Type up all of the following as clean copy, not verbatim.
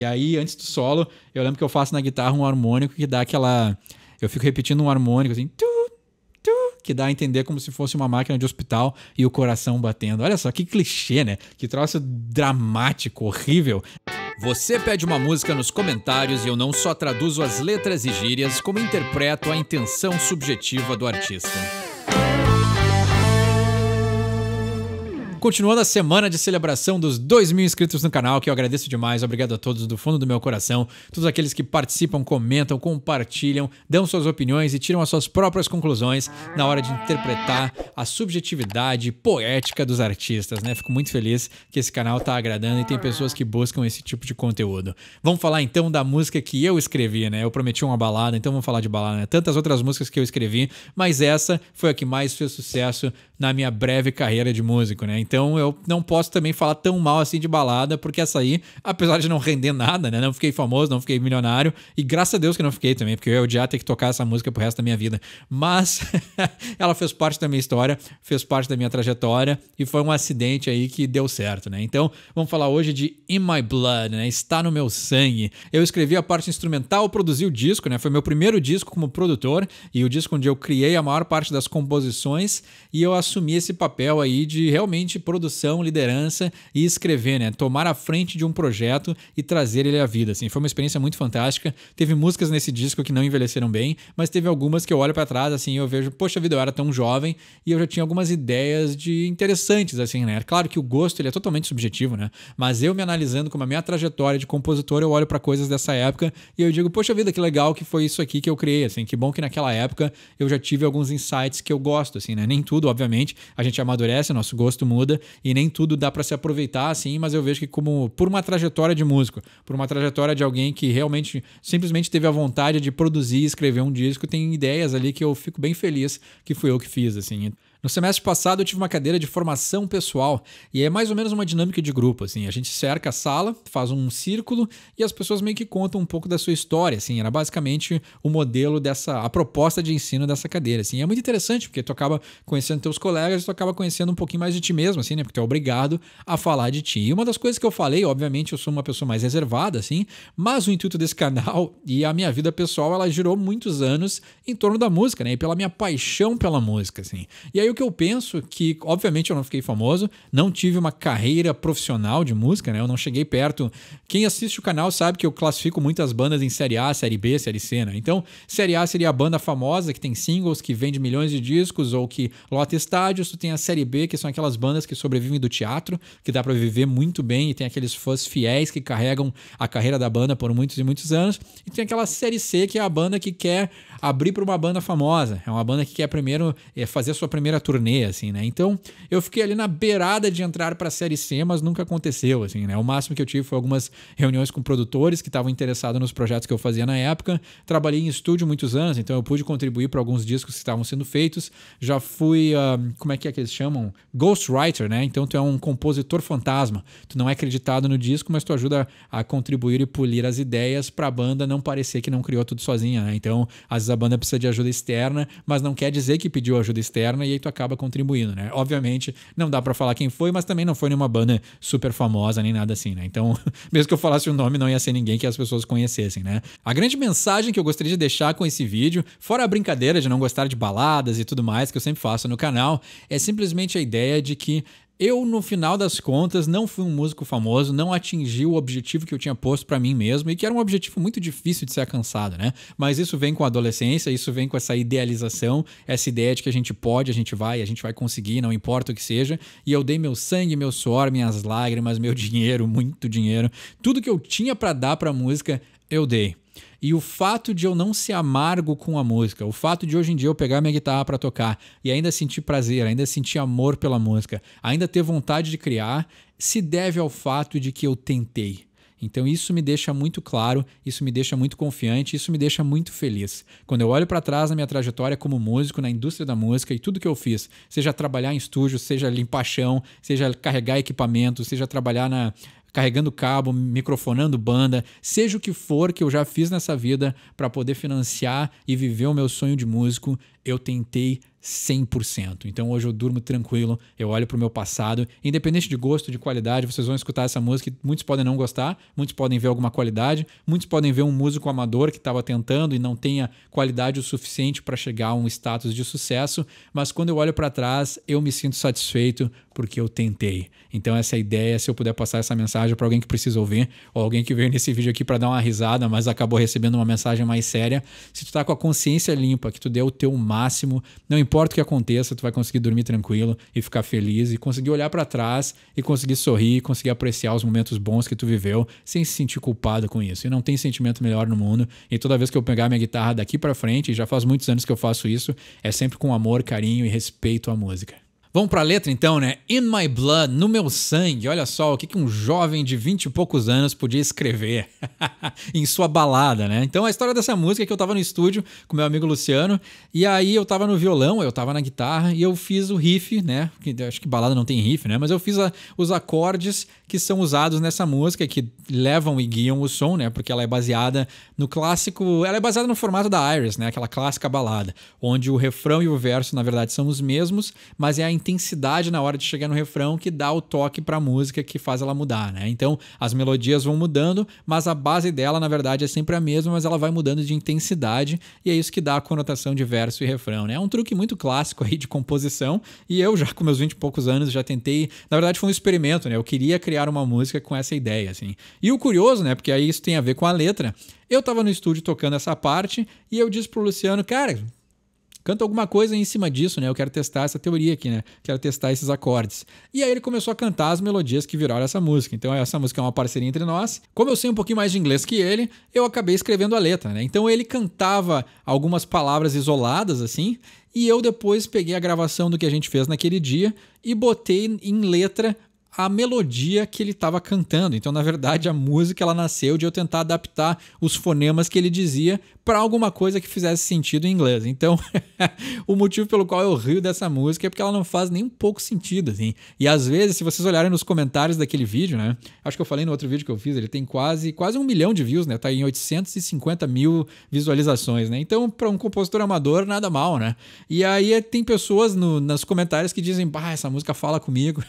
E aí, antes do solo, eu lembro que eu faço na guitarra um harmônico que dá aquela... Eu fico repetindo um harmônico assim... que dá a entender como se fosse uma máquina de hospital e o coração batendo. Olha só, que clichê, né? Que troço dramático, horrível. Você pede uma música nos comentários e eu não só traduzo as letras e gírias, como interpreto a intenção subjetiva do artista. Continuando a semana de celebração dos 2.000 inscritos no canal, que eu agradeço demais, obrigado a todos do fundo do meu coração, todos aqueles que participam, comentam, compartilham, dão suas opiniões e tiram as suas próprias conclusões na hora de interpretar a subjetividade poética dos artistas, né? Fico muito feliz que esse canal tá agradando e tem pessoas que buscam esse tipo de conteúdo. Vamos falar então da música que eu escrevi, né? Eu prometi uma balada, então vamos falar de balada, né? Tantas outras músicas que eu escrevi, mas essa foi a que mais fez sucesso na minha breve carreira de músico, né? Então eu não posso também falar tão mal assim de balada, porque essa aí, apesar de não render nada, né? Não fiquei famoso, não fiquei milionário, e graças a Deus que não fiquei também, porque eu ia odiar ter que tocar essa música pro resto da minha vida. Mas ela fez parte da minha história, fez parte da minha trajetória, e foi um acidente aí que deu certo, né? Então vamos falar hoje de In My Blood, né? Está no meu sangue. Eu escrevi a parte instrumental, produzi o disco, né? Foi meu primeiro disco como produtor, e o disco onde eu criei a maior parte das composições, e eu assumi esse papel aí de realmente produção, liderança e escrever, né? Tomar a frente de um projeto e trazer ele à vida, assim. Foi uma experiência muito fantástica. Teve músicas nesse disco que não envelheceram bem, mas teve algumas que eu olho pra trás, assim, eu vejo, poxa vida, eu era tão jovem e eu já tinha algumas ideias de interessantes, assim, né? Claro que o gosto, ele é totalmente subjetivo, né? Mas eu me analisando como a minha trajetória de compositor, eu olho pra coisas dessa época e eu digo, poxa vida, que legal que foi isso aqui que eu criei, assim, que bom que naquela época eu já tive alguns insights que eu gosto, assim, né? Nem tudo, obviamente, a gente amadurece, nosso gosto muda e nem tudo dá pra se aproveitar assim, mas eu vejo que como por uma trajetória de músico, por uma trajetória de alguém que realmente simplesmente teve a vontade de produzir e escrever um disco, tem ideias ali que eu fico bem feliz que fui eu que fiz, assim. No semestre passado eu tive uma cadeira de formação pessoal e é mais ou menos uma dinâmica de grupo, assim, a gente cerca a sala, faz um círculo e as pessoas meio que contam um pouco da sua história, assim, era basicamente o modelo a proposta de ensino dessa cadeira, assim, é muito interessante porque tu acaba conhecendo teus colegas e tu acaba conhecendo um pouquinho mais de ti mesmo, assim, né, porque tu é obrigado a falar de ti. E uma das coisas que eu falei, obviamente eu sou uma pessoa mais reservada, assim, mas o intuito desse canal e a minha vida pessoal, ela girou muitos anos em torno da música, né, e pela minha paixão pela música, assim. E aí o que eu penso que, obviamente, eu não fiquei famoso, não tive uma carreira profissional de música, né? Eu não cheguei perto. Quem assiste o canal sabe que eu classifico muitas bandas em Série A, Série B, Série C, né? Então, Série A seria a banda famosa que tem singles, que vende milhões de discos ou que lota estádios. Tu tem a Série B, que são aquelas bandas que sobrevivem do teatro, que dá pra viver muito bem e tem aqueles fãs fiéis que carregam a carreira da banda por muitos e muitos anos. E tem aquela Série C, que é a banda que quer abrir para uma banda famosa. É uma banda que quer primeiro fazer a sua primeira turnê, assim, né? Então, eu fiquei ali na beirada de entrar pra Série C, mas nunca aconteceu, assim, né? O máximo que eu tive foi algumas reuniões com produtores que estavam interessados nos projetos que eu fazia na época. Trabalhei em estúdio muitos anos, então eu pude contribuir para alguns discos que estavam sendo feitos. Já fui, como é que eles chamam? Ghostwriter, né? Então, tu é um compositor fantasma. Tu não é acreditado no disco, mas tu ajuda a contribuir e polir as ideias pra banda não parecer que não criou tudo sozinha, né? Então, às vezes a banda precisa de ajuda externa, mas não quer dizer que pediu ajuda externa e aí tu acaba contribuindo, né? Obviamente, não dá pra falar quem foi, mas também não foi nenhuma banda super famosa nem nada assim, né? Então, mesmo que eu falasse o nome, não ia ser ninguém que as pessoas conhecessem, né? A grande mensagem que eu gostaria de deixar com esse vídeo, fora a brincadeira de não gostar de baladas e tudo mais que eu sempre faço no canal, é simplesmente a ideia de que eu, no final das contas, não fui um músico famoso, não atingi o objetivo que eu tinha posto pra mim mesmo e que era um objetivo muito difícil de ser alcançado, né? Mas isso vem com a adolescência, isso vem com essa idealização, essa ideia de que a gente pode, a gente vai conseguir, não importa o que seja. E eu dei meu sangue, meu suor, minhas lágrimas, meu dinheiro, muito dinheiro. Tudo que eu tinha pra dar pra música, eu dei. E o fato de eu não ser amargo com a música, o fato de hoje em dia eu pegar minha guitarra para tocar e ainda sentir prazer, ainda sentir amor pela música, ainda ter vontade de criar, se deve ao fato de que eu tentei. Então isso me deixa muito claro, isso me deixa muito confiante, isso me deixa muito feliz. Quando eu olho para trás na minha trajetória como músico, na indústria da música e tudo que eu fiz, seja trabalhar em estúdio, seja limpar chão, seja carregar equipamento, seja trabalhar carregando cabo, microfonando banda, seja o que for que eu já fiz nessa vida para poder financiar e viver o meu sonho de músico, eu tentei 100%. Então hoje eu durmo tranquilo, eu olho pro meu passado, independente de gosto, de qualidade, vocês vão escutar essa música e muitos podem não gostar, muitos podem ver alguma qualidade, muitos podem ver um músico amador que estava tentando e não tenha qualidade o suficiente para chegar a um status de sucesso, mas quando eu olho para trás, eu me sinto satisfeito porque eu tentei. Então essa é a ideia, se eu puder passar essa mensagem para alguém que precisa ouvir, ou alguém que veio nesse vídeo aqui para dar uma risada, mas acabou recebendo uma mensagem mais séria, se tu tá com a consciência limpa, que tu deu o teu máximo, não importa o que aconteça, tu vai conseguir dormir tranquilo e ficar feliz e conseguir olhar para trás e conseguir sorrir, conseguir apreciar os momentos bons que tu viveu sem se sentir culpado com isso. E não tem sentimento melhor no mundo. E toda vez que eu pegar minha guitarra daqui para frente, e já faz muitos anos que eu faço isso, é sempre com amor, carinho e respeito à música. Vamos pra letra então, né? In my blood, no meu sangue. Olha só o que um jovem de 20 e poucos anos podia escrever em sua balada, né? Então a história dessa música é que eu tava no estúdio com meu amigo Luciano e aí eu tava no violão, eu tava na guitarra e eu fiz o riff, né? Acho que balada não tem riff, né? Mas eu fiz os acordes que são usados nessa música, que levam e guiam o som, né? Porque ela é baseada no clássico... Ela é baseada no formato da Iris, né? Aquela clássica balada, onde o refrão e o verso, na verdade, são os mesmos, mas é a intensidade na hora de chegar no refrão que dá o toque pra música, que faz ela mudar, né? Então, as melodias vão mudando, mas a base dela, na verdade, é sempre a mesma, mas ela vai mudando de intensidade e é isso que dá a conotação de verso e refrão, né? É um truque muito clássico aí de composição e eu já com meus 20 e poucos anos já tentei, na verdade foi um experimento, né? Eu queria criar uma música com essa ideia, assim. E o curioso, né? Porque aí isso tem a ver com a letra, eu tava no estúdio tocando essa parte e eu disse pro Luciano, cara, canta alguma coisa em cima disso, né? Eu quero testar essa teoria aqui, né? Quero testar esses acordes. E aí ele começou a cantar as melodias que viraram essa música. Então essa música é uma parceria entre nós. Como eu sei um pouquinho mais de inglês que ele, eu acabei escrevendo a letra, né? Então ele cantava algumas palavras isoladas, assim, e eu depois peguei a gravação do que a gente fez naquele dia e botei em letra a melodia que ele estava cantando. Então, na verdade, a música ela nasceu de eu tentar adaptar os fonemas que ele dizia para alguma coisa que fizesse sentido em inglês. Então, o motivo pelo qual eu rio dessa música é porque ela não faz nem um pouco sentido, assim. E às vezes, se vocês olharem nos comentários daquele vídeo, né? Acho que eu falei no outro vídeo que eu fiz, ele tem quase 1 milhão de views, né? Tá em 850 mil visualizações, né? Então, para um compositor amador, nada mal, né? E aí tem pessoas nos comentários que dizem, bah, essa música fala comigo.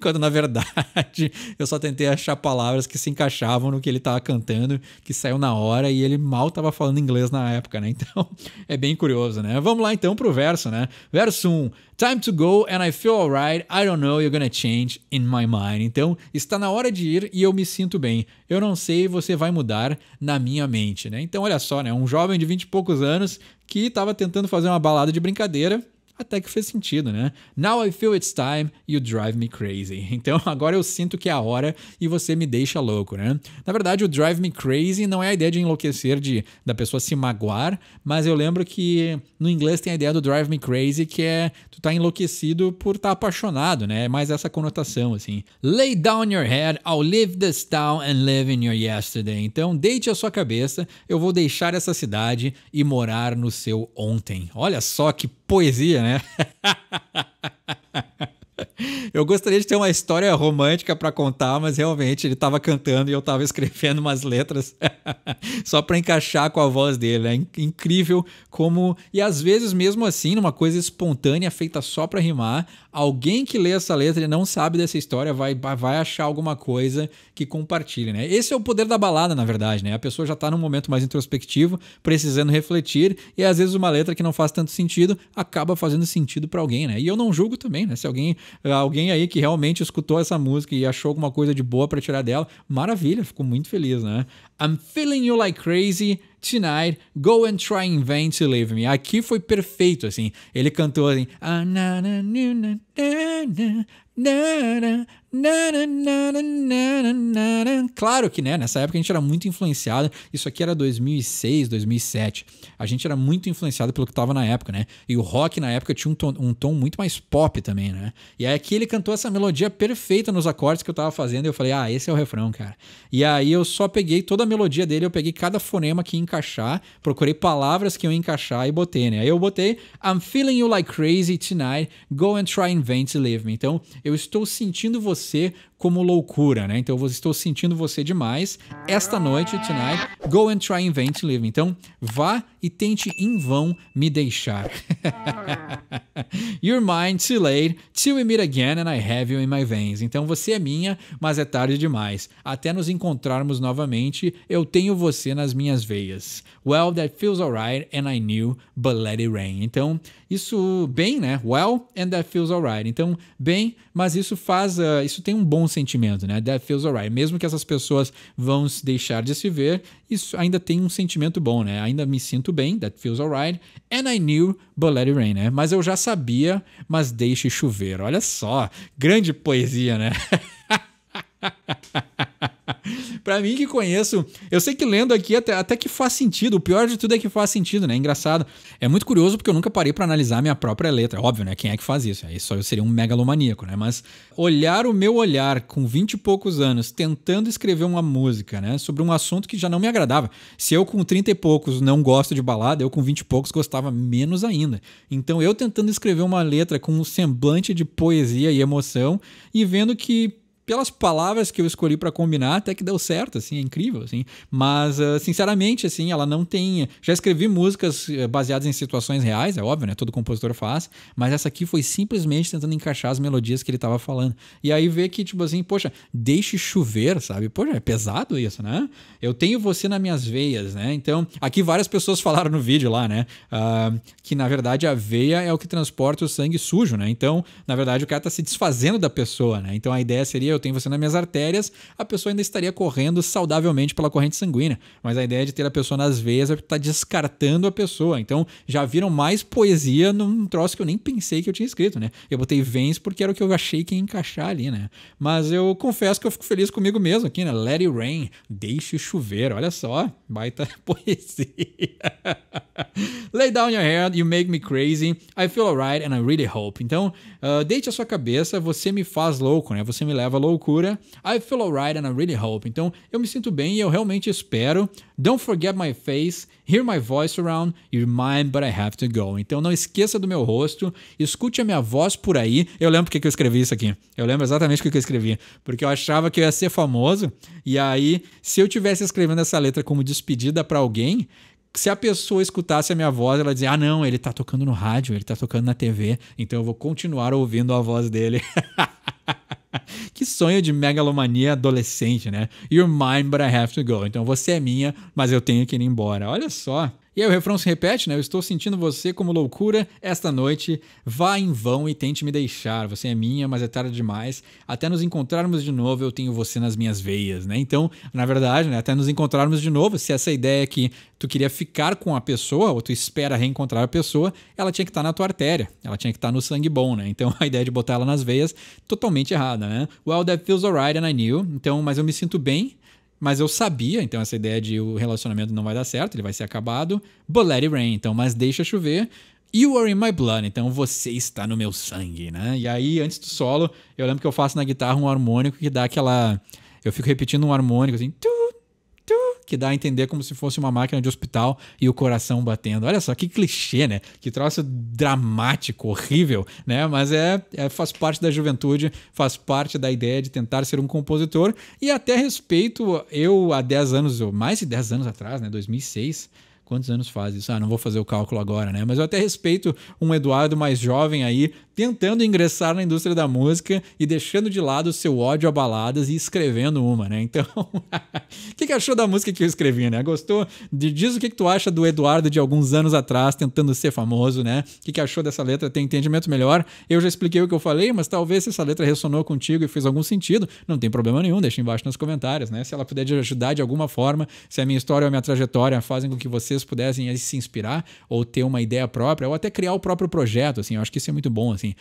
Quando na verdade eu só tentei achar palavras que se encaixavam no que ele tava cantando, que saiu na hora e ele mal tava falando inglês na época, né? Então é bem curioso, né? Vamos lá então pro verso, né? Verso 1. Time to go and I feel alright, I don't know you're gonna change in my mind. Então está na hora de ir e eu me sinto bem. Eu não sei, você vai mudar na minha mente, né? Então olha só, né? Um jovem de 20 e poucos anos que tava tentando fazer uma balada de brincadeira, até que fez sentido, né? Now I feel it's time, you drive me crazy. Então agora eu sinto que é a hora e você me deixa louco, né? Na verdade, o drive me crazy não é a ideia de enlouquecer, da pessoa se magoar, mas eu lembro que no inglês tem a ideia do drive me crazy, que é tu tá enlouquecido por estar apaixonado, né? É mais essa conotação, assim. Lay down your head, I'll leave this town and live in your yesterday. Então deite a sua cabeça, eu vou deixar essa cidade e morar no seu ontem. Olha só que poesia, né? Eu gostaria de ter uma história romântica para contar, mas realmente ele estava cantando e eu estava escrevendo umas letras só para encaixar com a voz dele. É incrível como... E às vezes mesmo assim, numa coisa espontânea, feita só para rimar, alguém que lê essa letra e não sabe dessa história vai achar alguma coisa que compartilhe, né? Esse é o poder da balada, na verdade, né? A pessoa já está num momento mais introspectivo, precisando refletir, e às vezes uma letra que não faz tanto sentido acaba fazendo sentido para alguém, né? E eu não julgo também, né? Se alguém aí que realmente escutou essa música e achou alguma coisa de boa para tirar dela, maravilha, fico muito feliz, né? I'm feeling you like crazy tonight, go and try in vain to leave me. Aqui foi perfeito, assim. Ele cantou assim... Claro que, né, nessa época a gente era muito influenciado, isso aqui era 2006, 2007, a gente era muito influenciado pelo que tava na época, né, e o rock na época tinha um tom muito mais pop também, né, e aí aqui ele cantou essa melodia perfeita nos acordes que eu tava fazendo e eu falei, esse é o refrão, cara, e aí eu só peguei toda a melodia dele, eu peguei cada fonema que ia encaixar, procurei palavras que iam encaixar e botei, né, aí eu botei I'm feeling you like crazy tonight, go and try in vain to leave me. Então eu estou sentindo você como loucura, né? Então eu estou sentindo você demais. Esta noite, tonight, go and try and invent live. Então vá e tente em vão me deixar. You're mine too late, till we meet again and I have you in my veins. Então você é minha, mas é tarde demais. Até nos encontrarmos novamente, eu tenho você nas minhas veias. Well, that feels alright and I knew, but let it rain. Então, isso bem, né? Well, and that feels alright. Então, bem, mas isso isso tem um bom sentimento, né? That feels alright. Mesmo que essas pessoas vão deixar de se ver, isso ainda tem um sentimento bom, né? Ainda me sinto bem, that feels alright, and I knew, but let it rain, né? Mas eu já sabia, mas deixe chover. Olha só, grande poesia, né? Pra mim que conheço, eu sei que lendo aqui até que faz sentido. O pior de tudo é que faz sentido, né? Engraçado. É muito curioso porque eu nunca parei pra analisar minha própria letra. Óbvio, né? Quem é que faz isso? Aí só eu seria um megalomaníaco, né? Mas olhar o meu olhar com 20 e poucos anos tentando escrever uma música, né? Sobre um assunto que já não me agradava. Se eu com 30 e poucos não gosto de balada, eu com 20 e poucos gostava menos ainda. Então eu tentando escrever uma letra com um semblante de poesia e emoção e vendo que pelas palavras que eu escolhi para combinar, até que deu certo, assim, é incrível, assim. Mas, sinceramente, assim, ela não tem... Já escrevi músicas baseadas em situações reais, é óbvio, né? Todo compositor faz, mas essa aqui foi simplesmente tentando encaixar as melodias que ele tava falando. E aí ver que, tipo assim, poxa, deixe chover, sabe? Poxa, é pesado isso, né? Eu tenho você nas minhas veias, né? Então, aqui várias pessoas falaram no vídeo lá, né? Que, na verdade, a veia é o que transporta o sangue sujo, né? Então, na verdade, o cara tá se desfazendo da pessoa, né? Então, a ideia seria... Eu tenho você nas minhas artérias, a pessoa ainda estaria correndo saudavelmente pela corrente sanguínea. Mas a ideia de ter a pessoa nas veias é estar descartando a pessoa. Então, já viram mais poesia num troço que eu nem pensei que eu tinha escrito, né? Eu botei veins porque era o que eu achei que ia encaixar ali, né? Mas eu confesso que eu fico feliz comigo mesmo aqui, né? Let it rain, deixe chover. Olha só, baita poesia. Lay down your head, you make me crazy. I feel alright and I really hope. Então, deite a sua cabeça, você me faz louco, né? Você me leva à loucura. I feel alright and I really hope. Então, eu me sinto bem e eu realmente espero. Don't forget my face, hear my voice around, you're mine, but I have to go. Então, não esqueça do meu rosto, escute a minha voz por aí. Eu lembro porque que eu escrevi isso aqui. Eu lembro exatamente o que eu escrevi. Porque eu achava que eu ia ser famoso. E aí, se eu tivesse escrevendo essa letra como despedida pra alguém, se a pessoa escutasse a minha voz, ela dizia, não, ele tá tocando no rádio, ele tá tocando na TV, então eu vou continuar ouvindo a voz dele. Que sonho de megalomania adolescente, né? You're mine, but I have to go. Então você é minha, mas eu tenho que ir embora. Olha só. E aí o refrão se repete, né? Eu estou sentindo você como loucura esta noite. Vá em vão e tente me deixar. Você é minha, mas é tarde demais. Até nos encontrarmos de novo, eu tenho você nas minhas veias, né? Então, na verdade, né? Até nos encontrarmos de novo, se essa ideia é que tu queria ficar com a pessoa, ou tu espera reencontrar a pessoa, ela tinha que estar na tua artéria. Ela tinha que estar no sangue bom, né? Então, a ideia de botar ela nas veias, totalmente errada, né? Well, that feels alright and I knew. Então, mas eu me sinto bem. Mas eu sabia, então essa ideia de o relacionamento não vai dar certo, ele vai ser acabado. But let it rain, então, mas deixa chover. You are in my blood, então você está no meu sangue, né? E aí, antes do solo, eu lembro que eu faço na guitarra um harmônico que dá aquela... Eu fico repetindo um harmônico assim... que dá a entender como se fosse uma máquina de hospital e o coração batendo. Olha só, que clichê, né? Que troço dramático, horrível, né? Mas faz parte da juventude, faz parte da ideia de tentar ser um compositor e até respeito, eu há 10 anos, ou mais de 10 anos atrás, né? 2006... Quantos anos faz isso? Não vou fazer o cálculo agora, né? Mas eu até respeito um Eduardo mais jovem aí, tentando ingressar na indústria da música e deixando de lado o seu ódio a baladas e escrevendo uma, né? Então, o que achou da música que eu escrevi, né? Gostou? Diz o que tu acha do Eduardo de alguns anos atrás, tentando ser famoso, né? O que achou dessa letra? Tem entendimento melhor? Eu já expliquei o que eu falei, mas talvez se essa letra ressonou contigo e fez algum sentido, não tem problema nenhum, deixa embaixo nos comentários, né? Se ela puder te ajudar de alguma forma, se a minha história ou a minha trajetória fazem com que vocês pudessem se inspirar ou ter uma ideia própria ou até criar o próprio projeto, assim, eu acho que isso é muito bom, assim,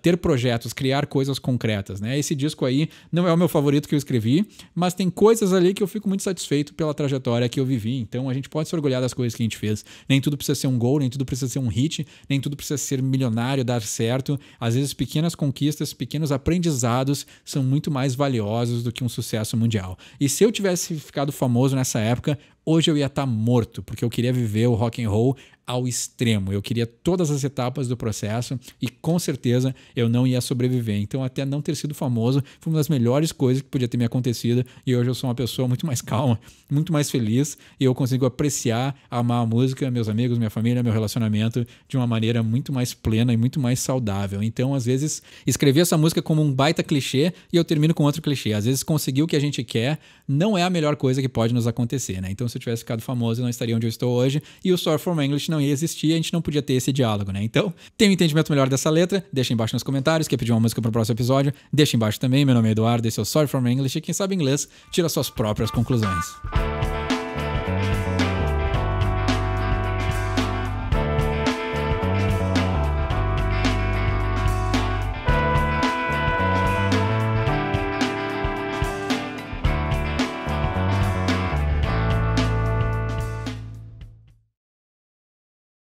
ter projetos, criar coisas concretas, né? Esse disco aí não é o meu favorito que eu escrevi, mas tem coisas ali que eu fico muito satisfeito pela trajetória que eu vivi, então a gente pode se orgulhar das coisas que a gente fez, nem tudo precisa ser um gol, nem tudo precisa ser um hit, nem tudo precisa ser milionário, dar certo, às vezes pequenas conquistas, pequenos aprendizados são muito mais valiosos do que um sucesso mundial. E se eu tivesse ficado famoso nessa época, hoje eu ia estar morto, porque eu queria viver o rock and roll ao extremo. Eu queria todas as etapas do processo e com certeza eu não ia sobreviver. Então até não ter sido famoso foi uma das melhores coisas que podia ter me acontecido e hoje eu sou uma pessoa muito mais calma, muito mais feliz e eu consigo apreciar, amar a música, meus amigos, minha família, meu relacionamento de uma maneira muito mais plena e muito mais saudável. Então às vezes escrevi essa música como um baita clichê e eu termino com outro clichê. Às vezes conseguir o que a gente quer não é a melhor coisa que pode nos acontecer, né? Então se eu tivesse ficado famoso eu não estaria onde eu estou hoje e o Sorry for My English não ia existir, a gente não podia ter esse diálogo, né? Então, tem um entendimento melhor dessa letra? Deixa embaixo nos comentários. Quer pedir uma música para o próximo episódio? Deixa embaixo também. Meu nome é Eduardo, esse é o Sorry for My English e quem sabe inglês tira suas próprias conclusões.